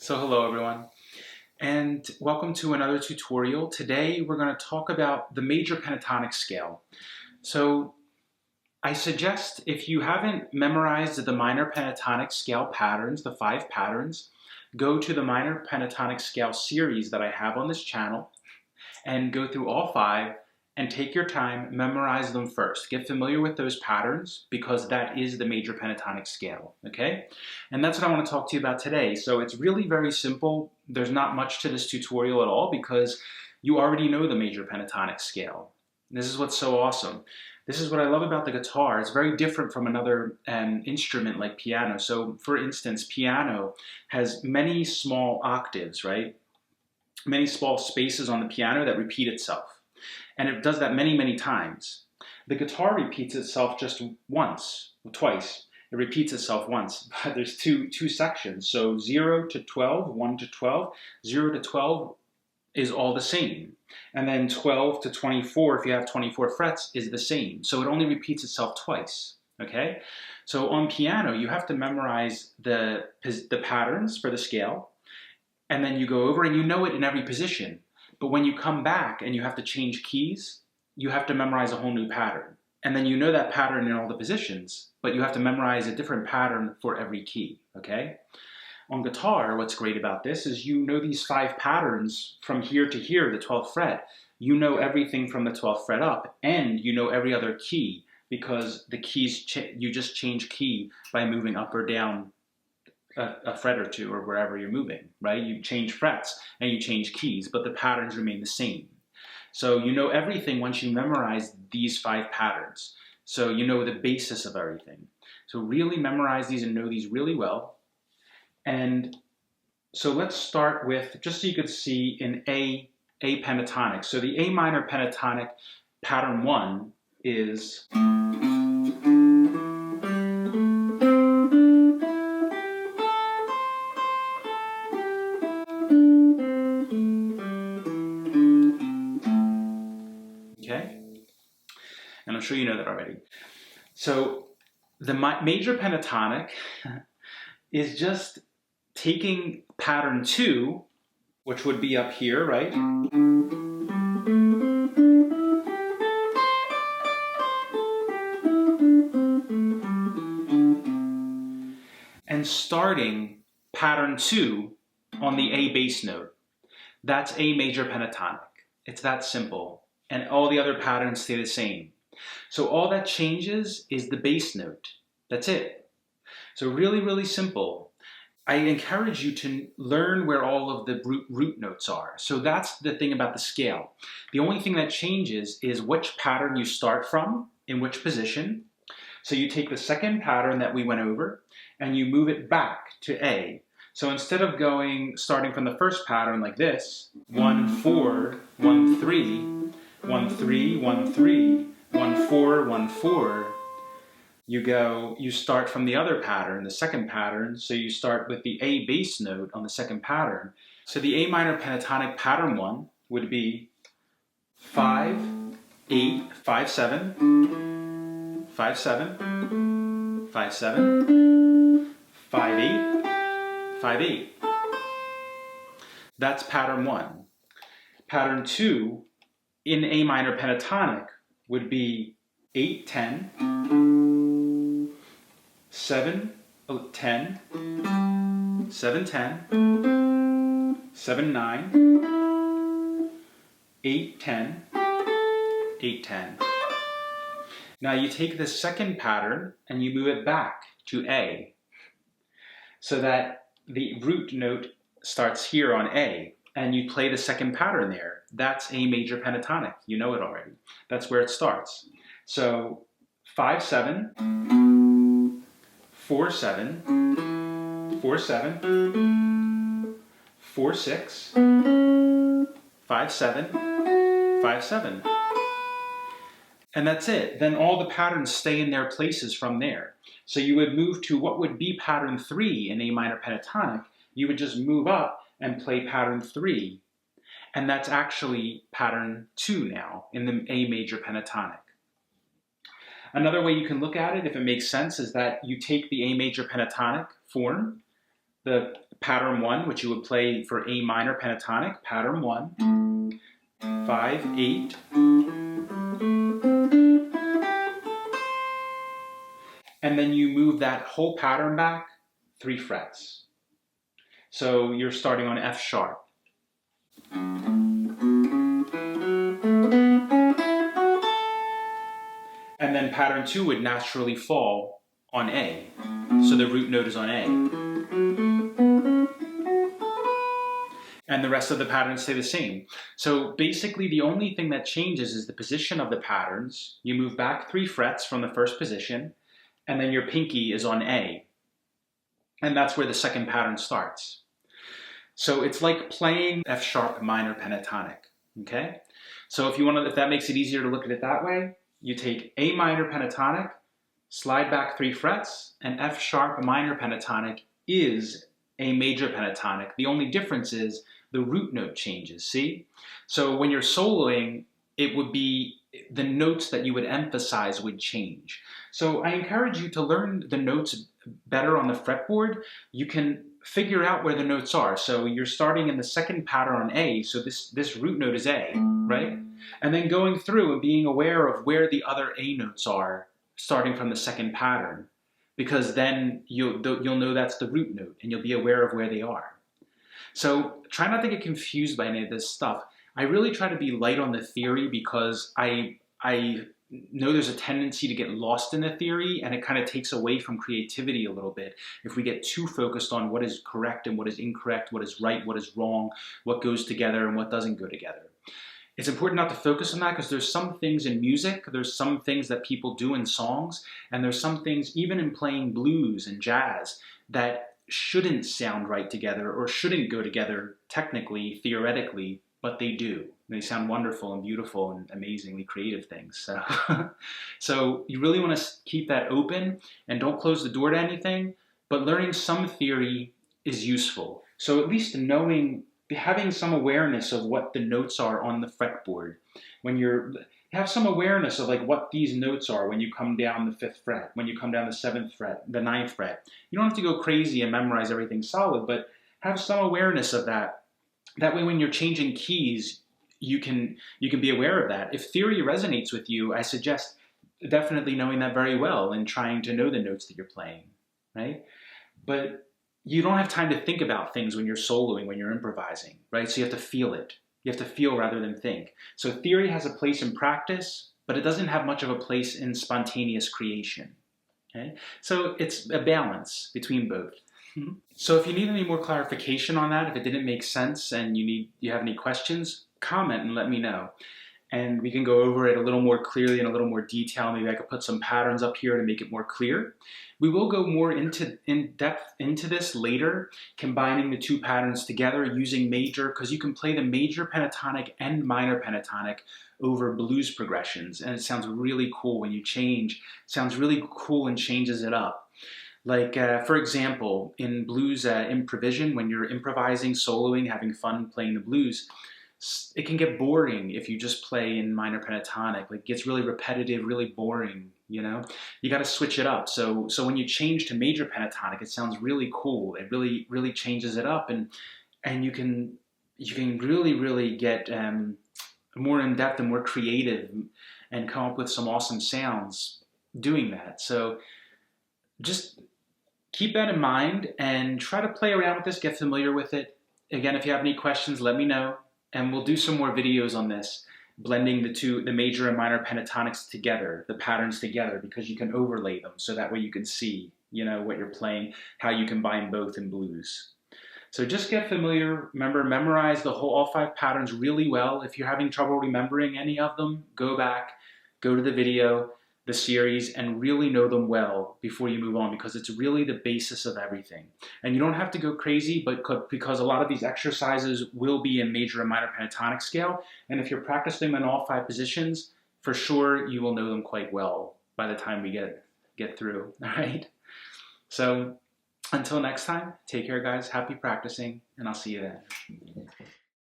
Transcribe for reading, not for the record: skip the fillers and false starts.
So hello everyone, and welcome to another tutorial. Today we're going to talk about the Major Pentatonic Scale. So I suggest if you haven't memorized the Minor Pentatonic Scale patterns, the 5 patterns, go to the Minor Pentatonic Scale series that I have on this channel and go through all 5 and take your time, memorize them first. Get familiar with those patterns because that is the Major Pentatonic Scale, okay? And that's what I want to talk to you about today. So it's really very simple. There's not much to this tutorial at all because you already know the Major Pentatonic Scale. This is what's so awesome. This is what I love about the guitar. It's very different from another instrument like piano. So for instance, piano has many small octaves, right? Many small spaces on the piano that repeat itself. And it does that many, many times. The guitar repeats itself just once, twice. It repeats itself once, but there's two sections. So 0 to 12, 1 to 12, 0 to 12 is all the same. And then 12 to 24, if you have 24 frets, is the same. So it only repeats itself twice, okay? So on piano, you have to memorize the patterns for the scale, and then you go over and you know it in every position. But when you come back and you have to change keys, you have to memorize a whole new pattern. And then you know that pattern in all the positions, but you have to memorize a different pattern for every key, okay? On guitar, what's great about this is you know these 5 patterns from here to here, the 12th fret. You know everything from the 12th fret up, and you know every other key because the keys, you just change key by moving up or down a fret or two or wherever you're moving, right? You change frets and you change keys, but the patterns remain the same. So you know everything once you memorize these 5 patterns. So you know the basis of everything. So really memorize these and know these really well. And so let's start with, just so you could see in A pentatonic. So the A minor pentatonic pattern 1 is... Okay, and I'm sure you know that already. So the major pentatonic is just taking pattern 2, which would be up here, right? And starting pattern 2 on the A bass note. That's A major pentatonic. It's that simple. And all the other patterns stay the same. So all that changes is the bass note. That's it. So really, really simple. I encourage you to learn where all of the root notes are. So that's the thing about the scale. The only thing that changes is which pattern you start from, in which position. So you take the second pattern that we went over, and you move it back to A. So instead of starting from the first pattern like this, 1, 4, 1, 3, 1, 3, 1, 3, 1, 4, 1, 4. You start from the other pattern, the second pattern, so you start with the A bass note on the second pattern. So the A minor pentatonic pattern 1 would be 5, 8, 5, 7, 5, 7, 5, 7, 5, 8, 5, 8. That's pattern 1. Pattern 2 in A minor pentatonic would be 8, 10, 7, 10, 7, 10, 7, 9, 8, 10, 8, 10. Now you take the second pattern and you move it back to A so that the root note starts here on A. And you play the second pattern there. That's A major pentatonic. You know it already. That's where it starts. So 5, 7, 4, 7, 4, 7, 4, 6, 5, 7, 5, 7. And that's it. Then all the patterns stay in their places from there. So you would move to what would be pattern 3 in A minor pentatonic. You would just move up and play pattern 3. And that's actually pattern 2 now in the A major pentatonic. Another way you can look at it, if it makes sense, is that you take the A major pentatonic form the pattern 1, which you would play for A minor pentatonic, pattern 1, 5, 8, and then you move that whole pattern back 3 frets. So you're starting on F sharp. And then pattern 2 would naturally fall on A. So the root note is on A. And the rest of the patterns stay the same. So basically the only thing that changes is the position of the patterns. You move back 3 frets from the first position, and then your pinky is on A. And that's where the second pattern starts. So it's like playing F sharp minor pentatonic, okay? So if that makes it easier to look at it that way, you take A minor pentatonic, slide back 3 frets, and F sharp minor pentatonic is a major pentatonic. The only difference is the root note changes, see? So when you're soloing, it would be the notes that you would emphasize would change. So I encourage you to learn the notes better on the fretboard. You can figure out where the notes are. So you're starting in the second pattern on A, so this root note is A, right? And then going through and being aware of where the other A notes are, starting from the second pattern, because then you'll know that's the root note and you'll be aware of where they are. So try not to get confused by any of this stuff. I really try to be light on the theory because I know there's a tendency to get lost in the theory, and it kind of takes away from creativity a little bit if we get too focused on what is correct and what is incorrect, what is right, what is wrong, what goes together and what doesn't go together. It's important not to focus on that because there's some things in music, there's some things that people do in songs, and there's some things even in playing blues and jazz that shouldn't sound right together or shouldn't go together technically, theoretically, but they do. They sound wonderful and beautiful and amazingly creative things. So, so you really want to keep that open and don't close the door to anything, but learning some theory is useful. So at least having some awareness of what the notes are on the fretboard. Have some awareness of like what these notes are when you come down the 5th fret, when you come down the 7th fret, the 9th fret. You don't have to go crazy and memorize everything solid, but have some awareness of that. That way when you're changing keys, you can be aware of that. If theory resonates with you, I suggest definitely knowing that very well and trying to know the notes that you're playing, right? But you don't have time to think about things when you're soloing, when you're improvising, right? So you have to feel it. You have to feel rather than think. So theory has a place in practice, but it doesn't have much of a place in spontaneous creation, okay? So it's a balance between both. So if you need any more clarification on that, if it didn't make sense and you have any questions, comment and let me know. And we can go over it a little more clearly in a little more detail. Maybe I could put some patterns up here to make it more clear. We will go more in depth into this later, combining the 2 patterns together using major, because you can play the major pentatonic and minor pentatonic over blues progressions. And it sounds really cool when you change. It sounds really cool and changes it up. Like, for example, in blues improvisation, when you're improvising, soloing, having fun playing the blues, it can get boring if you just play in minor pentatonic. Like, it gets really repetitive, really boring, you know? You got to switch it up. So when you change to major pentatonic, it sounds really cool. It really, really changes it up, and you can really, really get more in depth and more creative and come up with some awesome sounds doing that. So just keep that in mind and try to play around with this, get familiar with it. Again, if you have any questions, let me know. And we'll do some more videos on this, blending the major and minor pentatonics together, the patterns together, because you can overlay them. So that way you can see, you know, what you're playing, how you combine both in blues. So just get familiar. Remember, memorize all 5 patterns really well. If you're having trouble remembering any of them, go back, go to the video, the series, and really know them well before you move on, because it's really the basis of everything. And you don't have to go crazy, but because a lot of these exercises will be in major and minor pentatonic scale, and if you're practicing them in all 5 positions, for sure you will know them quite well by the time we get through, all right? So until next time, take care guys, happy practicing, and I'll see you then.